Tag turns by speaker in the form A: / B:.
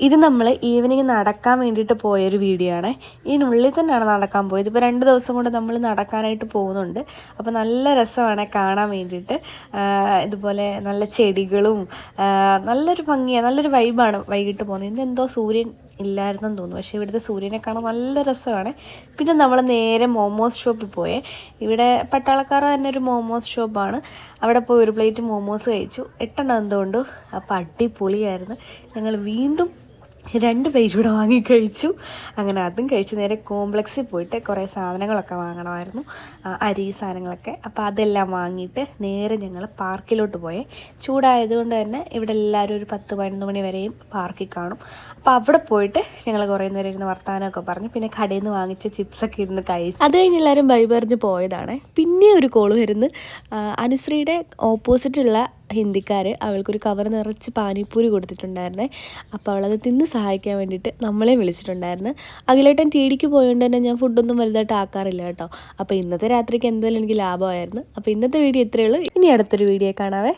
A: ഇത് നമ്മൾ ഈവനിങ് നടക്കാൻ വേണ്ടിയിട്ട് പോയൊരു വീഡിയോ ആണ്. ഇതിനുള്ളിൽ തന്നെയാണ് നടക്കാൻ പോയത്. ഇപ്പോൾ 2 ദിവസം കൊണ്ട് നമ്മൾ നടക്കാനായിട്ട് പോകുന്നുണ്ട്. അപ്പോൾ നല്ല രസമാണ് കാണാൻ വേണ്ടിയിട്ട്. ഇതുപോലെ നല്ല ചെടികളും നല്ലൊരു ഭംഗിയാണ്, നല്ലൊരു വൈബാണ് വൈകിട്ട് പോകുന്നത്. ഇന്നെന്തോ സൂര്യൻ ഇല്ലായിരുന്നെന്ന് തോന്നുന്നു, പക്ഷേ ഇവിടുത്തെ സൂര്യനെ കാണാൻ നല്ല രസമാണ്. പിന്നെ നമ്മൾ നേരെ മോമോസ് ഷോപ്പിൽ പോയേ. ഇവിടെ പട്ടാളക്കാർ തന്നെ ഒരു മോമോസ് ഷോപ്പാണ്. അവിടെ പോയി ഒരു പ്ലേറ്റ് മോമോസ് കഴിച്ചു. 8 എണ്ണം എന്തുകൊണ്ടു. അപ്പോൾ അടിപൊളിയായിരുന്നു. ഞങ്ങൾ വീണ്ടും 2 പ്ലേറ്റ് കൂടെ വാങ്ങിക്കഴിച്ചു. അങ്ങനെ അതും കഴിച്ച് നേരെ കോംപ്ലക്സിൽ പോയിട്ട് കുറേ സാധനങ്ങളൊക്കെ വാങ്ങണമായിരുന്നു, അരി സാധനങ്ങളൊക്കെ. അപ്പോൾ അതെല്ലാം വാങ്ങിയിട്ട് നേരെ ഞങ്ങൾ പാർക്കിലോട്ട് പോയേ. ചൂടായതുകൊണ്ട് തന്നെ ഇവിടെ എല്ലാവരും ഒരു 10-11 മണി വരെയും പാർക്കിൽ കാണും. അപ്പോൾ അവിടെ പോയിട്ട് ഞങ്ങൾ കുറേ നേരം ഇരുന്ന് വർത്തമാനമൊക്കെ പറഞ്ഞു. പിന്നെ കടയിൽ നിന്ന് വാങ്ങിച്ച ചിപ്സൊക്കെ ഇരുന്ന് കഴിച്ചു. അത് കഴിഞ്ഞ് എല്ലാവരും ബൈ പറഞ്ഞ് പോയതാണ്. പിന്നെ ഒരു കോള് വരുന്നു. അനുശ്രീയുടെ ഓപ്പോസിറ്റുള്ള ഹിന്ദിക്കാർ അവൾക്കൊരു കവർ നിറച്ച് പാനിപ്പൂരി കൊടുത്തിട്ടുണ്ടായിരുന്നേ. അപ്പോൾ അവളത് തിന്ന് സഹായിക്കാൻ വേണ്ടിയിട്ട് നമ്മളെ വിളിച്ചിട്ടുണ്ടായിരുന്നു. അഖിലേട്ടൻ ടിഡിക്ക് പോയതുകൊണ്ട് തന്നെ ഞാൻ ഫുഡൊന്നും വലുതായിട്ട് ആക്കാറില്ല കേട്ടോ. അപ്പോൾ ഇന്നത്തെ രാത്രിക്ക് എന്തായാലും എനിക്ക് ലാഭമായിരുന്നു. അപ്പോൾ ഇന്നത്തെ വീഡിയോ ഇത്രയേ ഉള്ളൂ. ഇനി അടുത്തൊരു വീഡിയോ കാണാവേ.